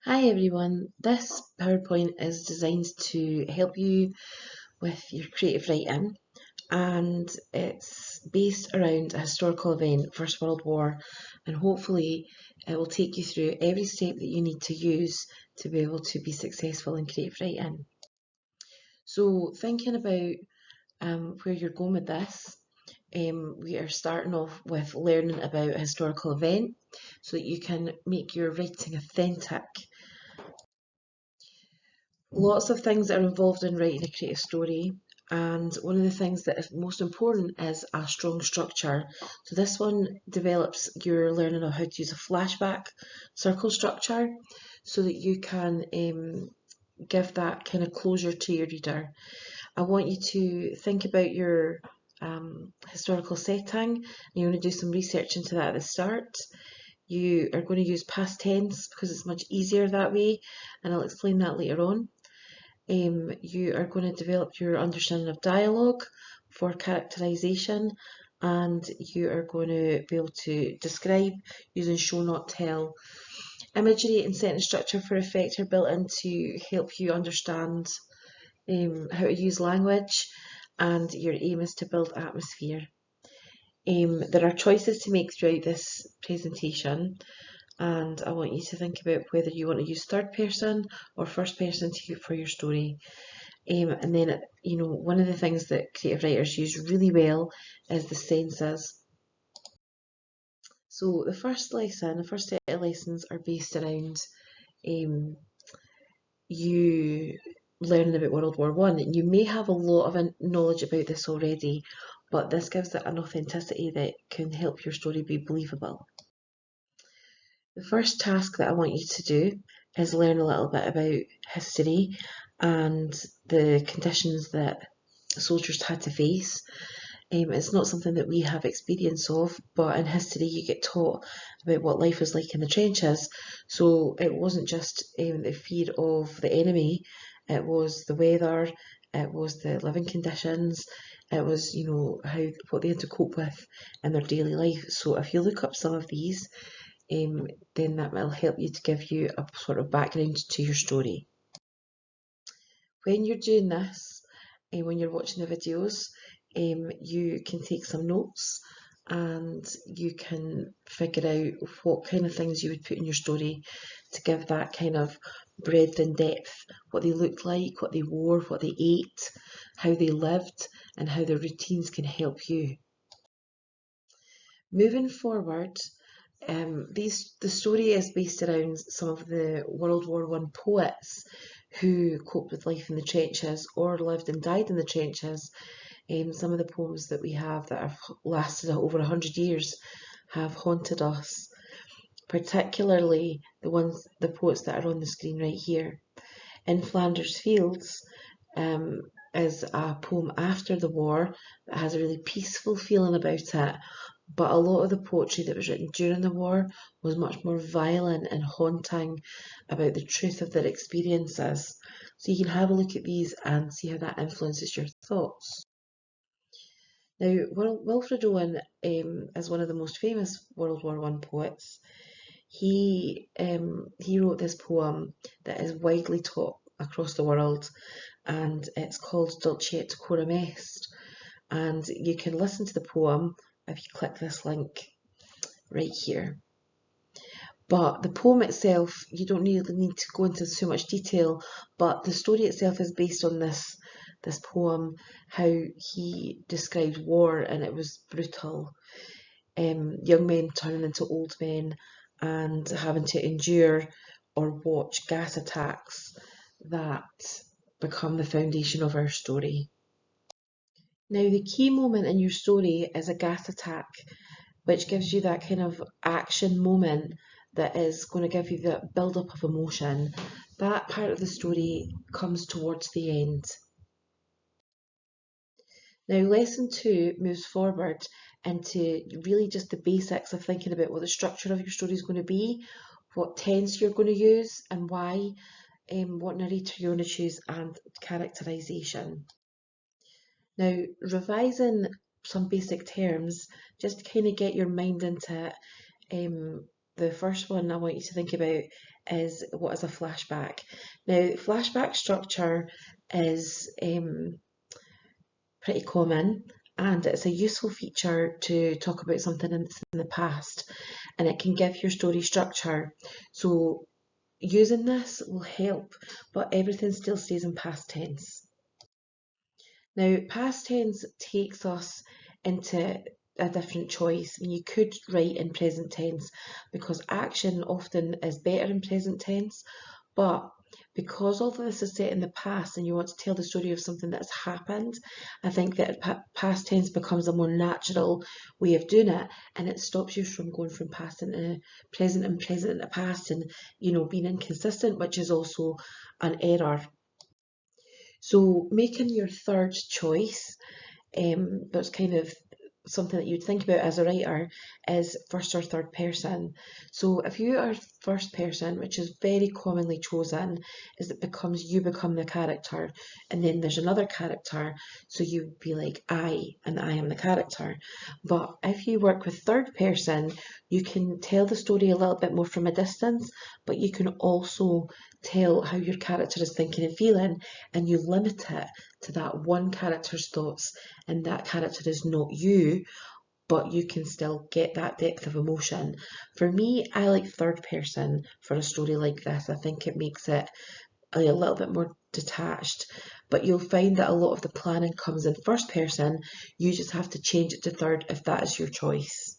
Hi everyone, this PowerPoint is designed to help you with your creative writing, and it's based around a historical event, First World War, and hopefully it will take you through every step that you need to use to be able to be successful in creative writing. So thinking about where you're going with this, we are starting off with learning about a historical event so that you can make your writing authentic. Lots of things that are involved in writing a creative story, and one of the things that is most important is a strong structure. So this one develops your learning of how to use a flashback circle structure so that you can give that kind of closure to your reader. I want you to think about your historical setting, and you're going to do some research into that at the start. You are going to use past tense because it's much easier that way, and I'll explain that later on. You are going to develop your understanding of dialogue for characterization, and you are going to be able to describe using show not tell. Imagery and sentence structure for effect are built in to help you understand how to use language, and your aim is to build atmosphere. There are choices to make throughout this presentation, and I want you to think about whether you want to use third person or first person for your story. And then, one of the things that creative writers use really well is the senses. So the first set of lessons are based around um, you learning about World War I. And you may have a lot of knowledge about this already, but this gives it an authenticity that can help your story be believable. The first task that I want you to do is learn a little bit about history and the conditions that soldiers had to face. It's not something that we have experience of, but in history you get taught about what life was like in the trenches. So it wasn't just the fear of the enemy, it was the weather, it was the living conditions, it was, what they had to cope with in their daily life. So if you look up some of these, then that will help you to give you a sort of background to your story. When you're doing this, when you're watching the videos, you can take some notes and you can figure out what kind of things you would put in your story to give that kind of breadth and depth, what they looked like, what they wore, what they ate, how they lived, and how their routines can help you. Moving forward, the story is based around some of the World War I poets who coped with life in the trenches or lived and died in the trenches. Some of the poems that we have that have lasted over 100 years have haunted us, particularly the poets that are on the screen right here. In Flanders Fields is a poem after the war that has a really peaceful feeling about it, but a lot of the poetry that was written during the war was much more violent and haunting about the truth of their experiences. So you can have a look at these and see how that influences your thoughts. Now, Wilfred Owen is one of the most famous World War I poets. He wrote this poem that is widely taught across the world, and it's called Dulce Coram Est. And you can listen to the poem if you click this link right here. But the poem itself, you don't really need to go into so much detail, but the story itself is based on this poem, how he described war, and it was brutal. Young men turning into old men and having to endure or watch gas attacks that become the foundation of our story. Now, the key moment in your story is a gas attack, which gives you that kind of action moment that is going to give you the build up of emotion. That part of the story comes towards the end. Now, lesson 2 moves forward into really just the basics of thinking about what the structure of your story is going to be, what tense you're going to use, and why, what narrator you're going to choose, and characterization. Now, revising some basic terms, just to kind of get your mind into it, the first one I want you to think about is what is a flashback. Now, flashback structure is pretty common, and it's a useful feature to talk about something that's in the past, and it can give your story structure. So using this will help, but everything still stays in past tense. Now, past tense takes us into a different choice. I mean, you could write in present tense because action often is better in present tense, but because all of this is set in the past and you want to tell the story of something that's happened, I think that past tense becomes a more natural way of doing it, and it stops you from going from past into present and present into past and, being inconsistent, which is also an error. So making your third choice, that's kind of something that you'd think about as a writer, is first or third person. So if you are first person, which is very commonly chosen, is it becomes you become the character, and then there's another character, so you'd be like I, and I am the character. But if you work with third person, you can tell the story a little bit more from a distance, but you can also tell how your character is thinking and feeling, and you limit it to that one character's thoughts, and that character is not you, but you can still get that depth of emotion. For me, I like third person for a story like this. I think it makes it a little bit more detached, but you'll find that a lot of the planning comes in first person. You just have to change it to third if that is your choice.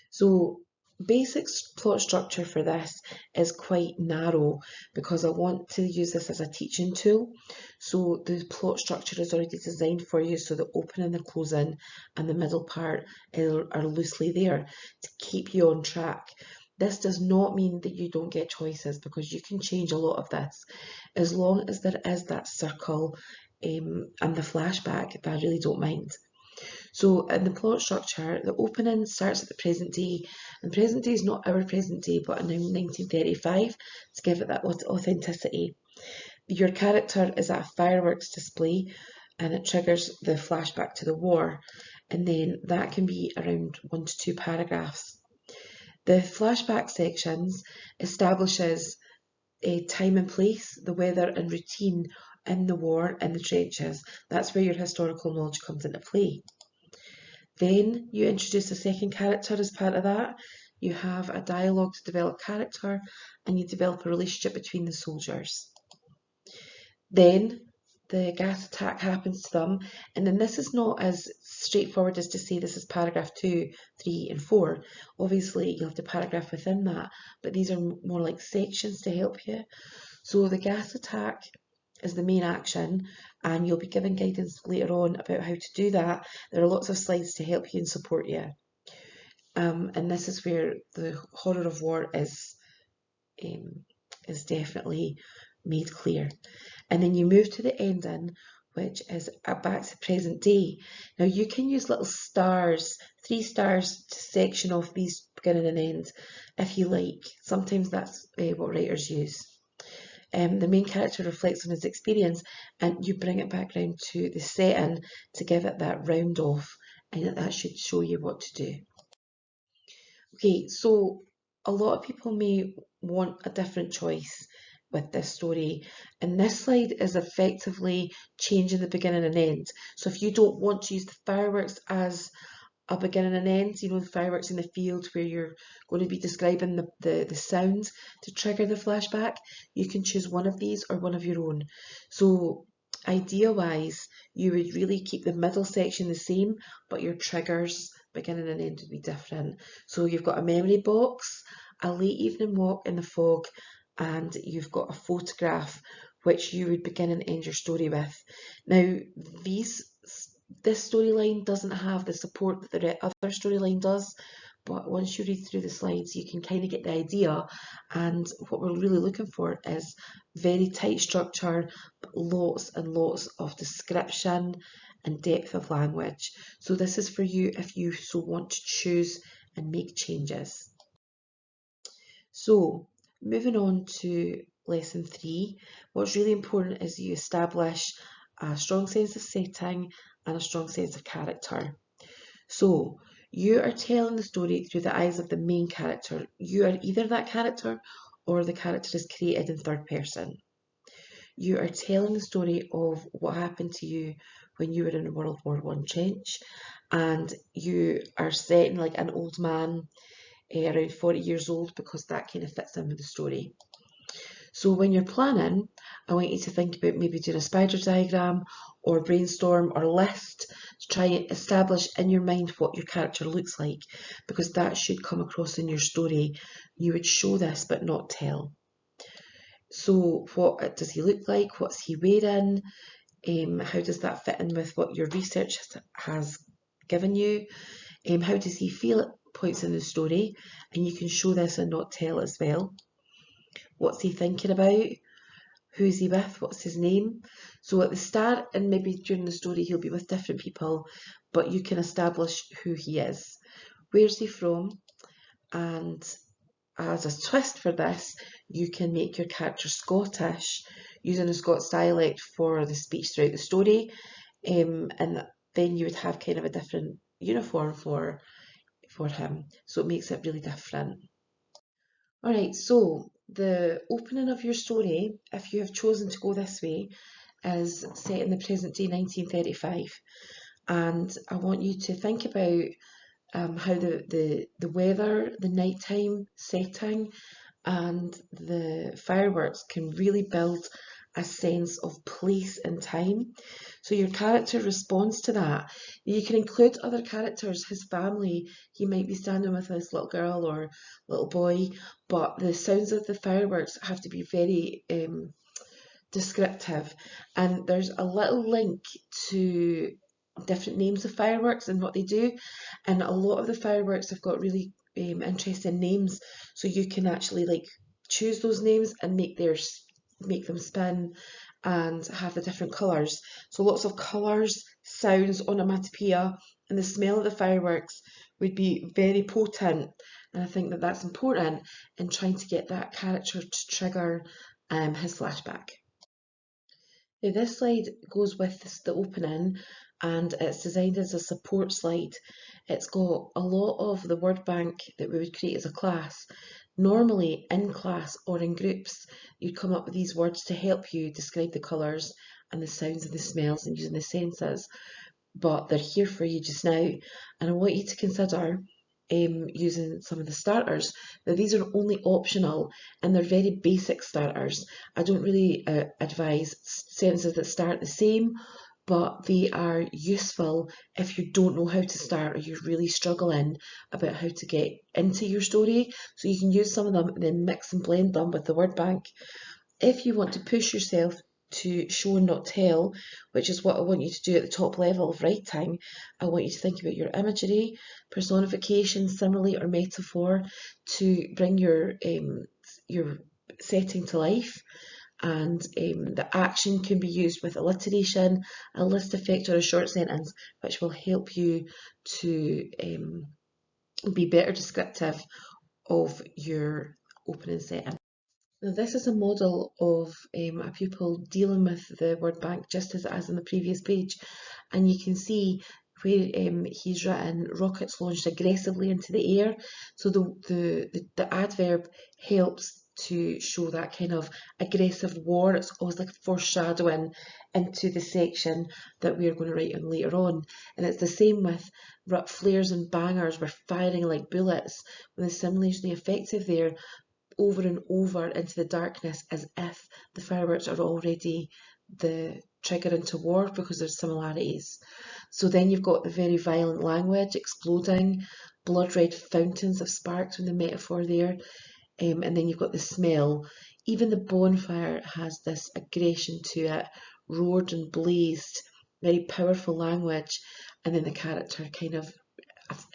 So basic plot structure for this is quite narrow because I want to use this as a teaching tool. So the plot structure is already designed for you, so the opening, the closing and the middle part are loosely there to keep you on track. This does not mean that you don't get choices, because you can change a lot of this as long as there is that circle and the flashback. I really don't mind. So in the plot structure, the opening starts at the present day, and present day is not our present day, but in 1935, to give it that authenticity. Your character is at a fireworks display, and it triggers the flashback to the war, and then that can be around 1 to 2 paragraphs. The flashback sections establishes a time and place, the weather and routine in the war in the trenches. That's where your historical knowledge comes into play. Then you introduce a second character as part of that. You have a dialogue to develop character, and you develop a relationship between the soldiers. Then the gas attack happens to them, and then this is not as straightforward as to say this is paragraph 2, 3 and 4. Obviously you'll have the paragraph within that, but these are more like sections to help you. So the gas attack is the main action, and you'll be given guidance later on about how to do that. There are lots of slides to help you and support you. And this is where the horror of war is definitely made clear. And then you move to the ending, which is back to present day. Now you can use little stars, 3 stars, to section off these beginning and end if you like. Sometimes that's what writers use. The main character reflects on his experience, and you bring it back round to the setting to give it that round off, and that should show you what to do. Okay, so a lot of people may want a different choice with this story, and this slide is effectively changing the beginning and end. So if you don't want to use the fireworks as a beginning and end, the fireworks in the field where you're going to be describing the sound to trigger the flashback, you can choose one of these or one of your own. So idea-wise, you would really keep the middle section the same, but your triggers, beginning and end, would be different. So you've got a memory box, a late evening walk in the fog, and you've got a photograph which you would begin and end your story with. Now, this storyline doesn't have the support that the other storyline does, but once you read through the slides, you can kind of get the idea. And what we're really looking for is very tight structure, but lots and lots of description and depth of language. So this is for you if you so want to choose and make changes. So moving on to lesson 3, what's really important is you establish a strong sense of setting and a strong sense of character. So you are telling the story through the eyes of the main character. You are either that character or the character is created in third person. You are telling the story of what happened to you when you were in a World War I trench, and you are setting like an old man, around 40 years old, because that kind of fits in with the story. So when you're planning, I want you to think about maybe doing a spider diagram or brainstorm or list to try and establish in your mind what your character looks like, because that should come across in your story. You would show this but not tell. So what does he look like? What's he wearing? How does that fit in with what your research has given you? How does he feel at points in the story? And you can show this and not tell as well. What's he thinking about? Who's he with? What's his name? So at the start and maybe during the story he'll be with different people, but you can establish who he is. Where's he from? And as a twist for this, you can make your character Scottish, using a Scots dialect for the speech throughout the story, and then you would have kind of a different uniform for him, so it makes it really different. Alright, so the opening of your story, if you have chosen to go this way, is set in the present day 1935, and I want you to think about how the weather, the nighttime setting, and the fireworks can really build a sense of place and time. So your character responds to that. You can include other characters, his family. He might be standing with his little girl or little boy, but the sounds of the fireworks have to be very descriptive. And there's a little link to different names of fireworks and what they do. And a lot of the fireworks have got really interesting names, so you can actually like choose those names and make them spin and have the different colours. So lots of colours, sounds, onomatopoeia, and the smell of the fireworks would be very potent. And I think that that's important in trying to get that character to trigger his flashback. Now this slide goes with the opening, and it's designed as a support slide. It's got a lot of the word bank that we would create as a class. Normally in class or in groups, you'd come up with these words to help you describe the colours and the sounds and the smells and using the senses, but they're here for you just now. And I want you to consider using some of the starters. Now these are only optional and they're very basic starters. I don't really advise sentences that start the same, but they are useful if you don't know how to start or you're really struggling about how to get into your story. So you can use some of them and then mix and blend them with the word bank. If you want to push yourself to show and not tell, which is what I want you to do at the top level of writing, I want you to think about your imagery, personification, simile or metaphor to bring your setting to life. And the action can be used with alliteration, a list effect or a short sentence, which will help you to be better descriptive of your opening setting. Now this is a model of a pupil dealing with the word bank just as it is on the previous page, and you can see where he's written rockets launched aggressively into the air. So the adverb helps to show that kind of aggressive war. It's always like foreshadowing into the section that we're going to write on later on. And it's the same with flares and bangers. We're firing like bullets. When the simile is really effective there, over and over into the darkness, as if the fireworks are already the trigger into war because there's similarities. So then you've got the very violent language, exploding, blood red fountains of sparks from the metaphor there, and then you've got the smell. Even the bonfire has this aggression to it, roared and blazed, very powerful language, and then the character kind of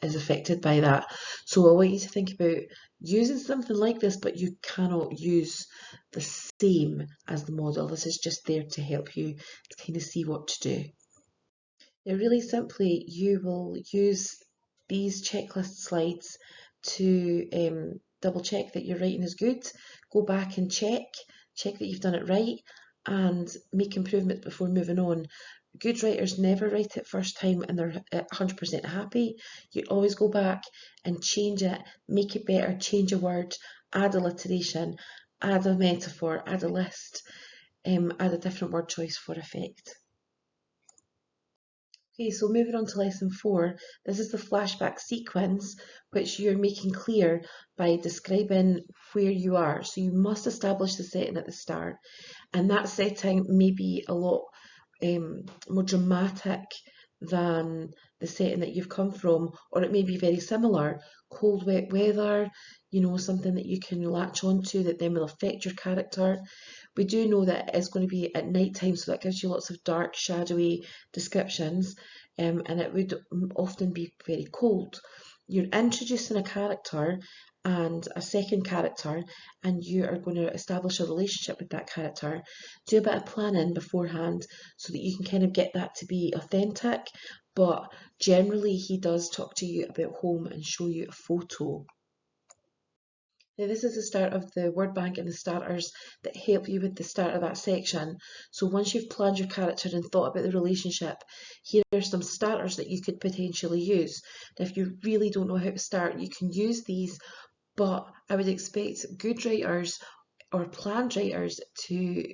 is affected by that. So I want you to think about using something like this, but you cannot use the same as the model. This is just there to help you to kind of see what to do. Now really simply, you will use these checklist slides to double check that your writing is good, go back and check that you've done it right, and make improvements before moving on. Good writers never write it first time and they're 100% happy. You always go back and change it, make it better, change a word, add alliteration, add a metaphor, add a list, add a different word choice for effect. Okay, so moving on to lesson 4, this is the flashback sequence which you're making clear by describing where you are. So you must establish the setting at the start, and that setting may be a lot more dramatic than the setting that you've come from, or it may be very similar. Cold, wet weather, something that you can latch onto that then will affect your character. We do know that it's going to be at night time, so that gives you lots of dark, shadowy descriptions, and it would often be very cold. You're introducing a character and a second character, and you are going to establish a relationship with that character. Do a bit of planning beforehand so that you can kind of get that to be authentic, but generally he does talk to you about home and show you a photo. Now this is the start of the word bank and the starters that help you with the start of that section. So once you've planned your character and thought about the relationship, here are some starters that you could potentially use. Now if you really don't know how to start, you can use these, but I would expect good writers or planned writers to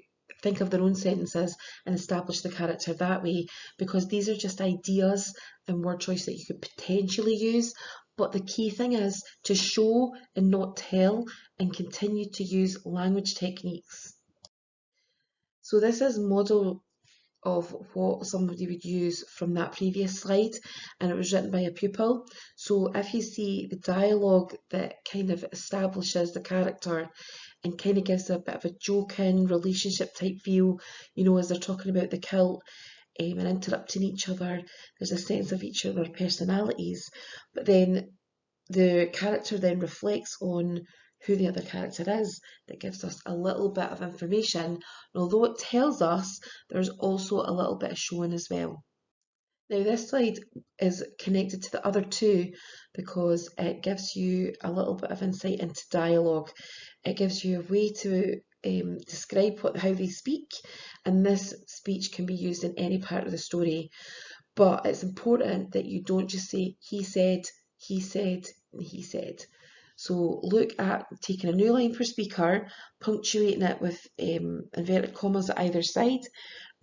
think of their own sentences and establish the character that way, because these are just ideas and word choice that you could potentially use. But the key thing is to show and not tell, and continue to use language techniques. So this is model of what somebody would use from that previous slide, and it was written by a pupil. So if you see the dialogue that kind of establishes the character and kind of gives a bit of a joking relationship type feel, as they're talking about the kilt, and interrupting each other, there's a sense of each of their personalities, but then the character then reflects on who the other character is. That gives us a little bit of information, and although it tells us, there's also a little bit of showing as well. Now this slide is connected to the other two because it gives you a little bit of insight into dialogue. It gives you a way to describe how they speak, and this speech can be used in any part of the story. But it's important that you don't just say he said, he said, he said. So look at taking a new line per speaker, punctuating it with inverted commas at either side,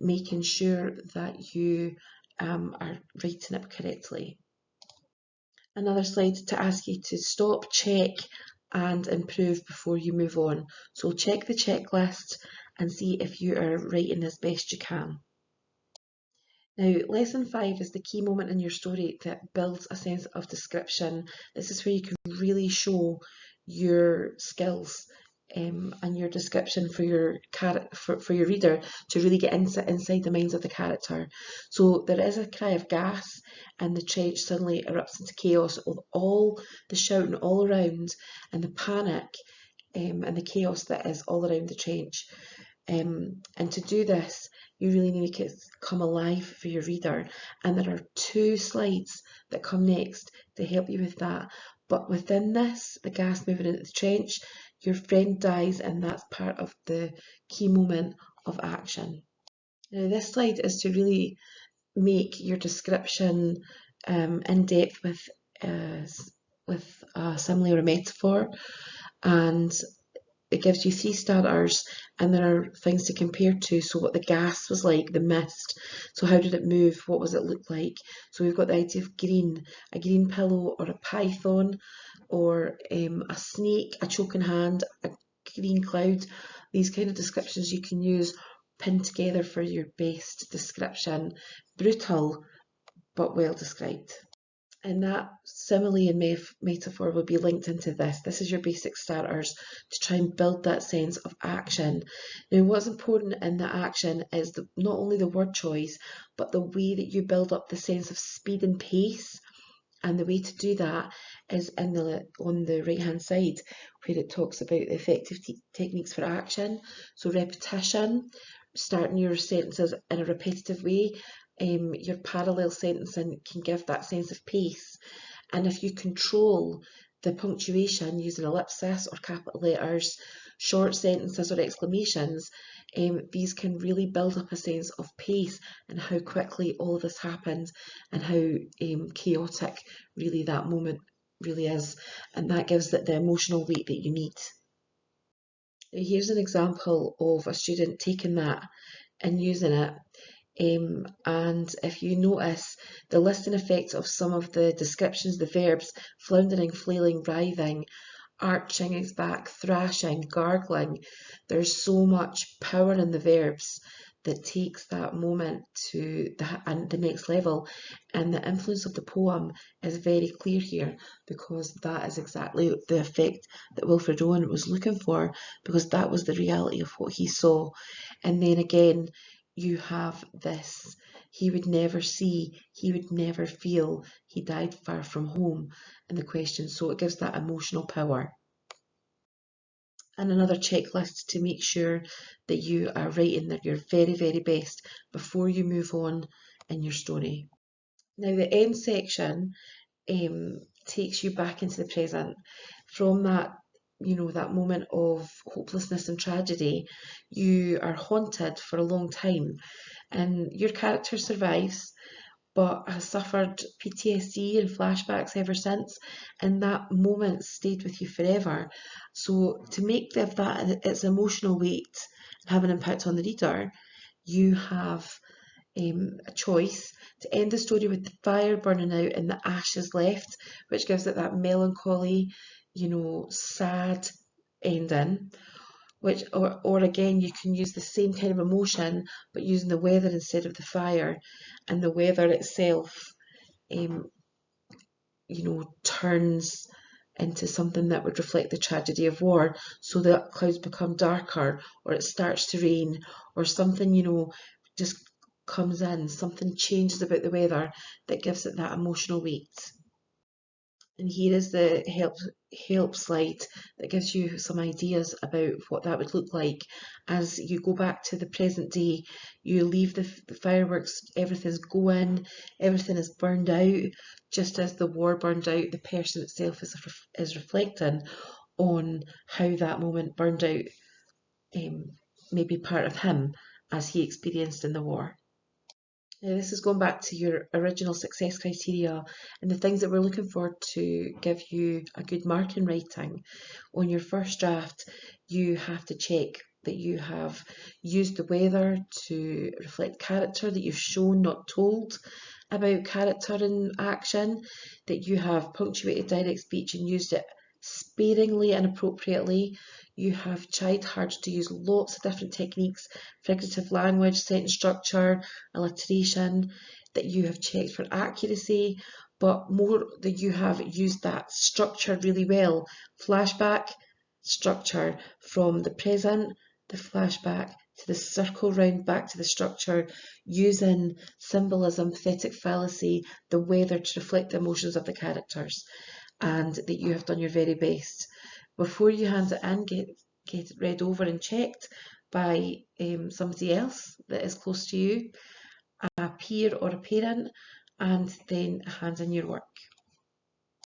making sure that you are writing it correctly. Another slide to ask you to stop, check and improve before you move on. So check the checklist and see if you are writing as best you can. Now, lesson 5 is the key moment in your story that builds a sense of description. This is where you can really show your skills and your description for your for your reader to really get inside the minds of the character. So there is a cry of gas, and the trench suddenly erupts into chaos with all the shouting all around and the panic and the chaos that is all around the trench. And to do this, you really need to make it come alive for your reader. And there are 2 slides that come next to help you with that. But within this, the gas moving into the trench, your friend dies, and that's part of the key moment of action. Now, this slide is to really make your description in depth with a simile or a metaphor, and it gives you 3 starters, and there are things to compare to. So what the gas was like, the mist, so how did it move, what was it look like. So we've got the idea of green, a green pillow or a python, or a snake, a choking hand, a green cloud. These kind of descriptions you can use pinned together for your best description. Brutal but well described. And that simile and metaphor will be linked into this. This is your basic starters to try and build that sense of action. Now, what's important in the action is not only the word choice, but the way that you build up the sense of speed and pace. And the way to do that is on the right hand side, where it talks about the effective techniques for action. So repetition, starting your sentences in a repetitive way. Your parallel sentencing can give that sense of pace, and if you control the punctuation using ellipsis or capital letters, short sentences or exclamations, these can really build up a sense of pace and how quickly all of this happens and how chaotic really that moment really is, and that gives it the emotional weight that you need. Now, here's an example of a student taking that and using it. And if you notice the listing effects of some of the descriptions, the verbs floundering, flailing, writhing, arching his back, thrashing, gargling, there's so much power in the verbs that takes that moment to the next level. And the influence of the poem is very clear here, because that is exactly the effect that Wilfred Owen was looking for, because that was the reality of what he saw. And then again, you have this: he would never see, he would never feel, he died far from home, in the question. So it gives that emotional power. And another checklist to make sure that you are writing your very, very best before you move on in your story. Now, the end section takes you back into the present. From that, that moment of hopelessness and tragedy, you are haunted for a long time, and your character survives but has suffered PTSD and flashbacks ever since, and that moment stayed with you forever. So to make that its emotional weight and have an impact on the reader, you have a choice to end the story with the fire burning out and the ashes left, which gives it that melancholy, sad ending. Or again, you can use the same kind of emotion but using the weather instead of the fire, and the weather itself um, turns into something that would reflect the tragedy of war, so that clouds become darker, or it starts to rain, or something, just comes in, something changes about the weather that gives it that emotional weight. And here is the help slide that gives you some ideas about what that would look like as you go back to the present day. You leave the fireworks, everything's going, everything is burned out, just as the war burned out. The person itself is reflecting on how that moment burned out, maybe part of him as he experienced in the war. Now, this is going back to your original success criteria and the things that we're looking for to give you a good mark in writing. On your first draft, you have to check that you have used the weather to reflect character, that you've shown, not told, about character and action, that you have punctuated direct speech and used it sparingly and appropriately. You have tried hard to use lots of different techniques: figurative language, sentence structure, alliteration, that you have checked for accuracy, but more that you have used that structure really well. Flashback, structure from the present, the flashback to the circle round back to the structure, using symbolism, pathetic fallacy, the weather to reflect the emotions of the characters, and that you have done your very best. Before you hand it in, get it read over and checked by somebody else that is close to you, a peer or a parent, and then hand in your work.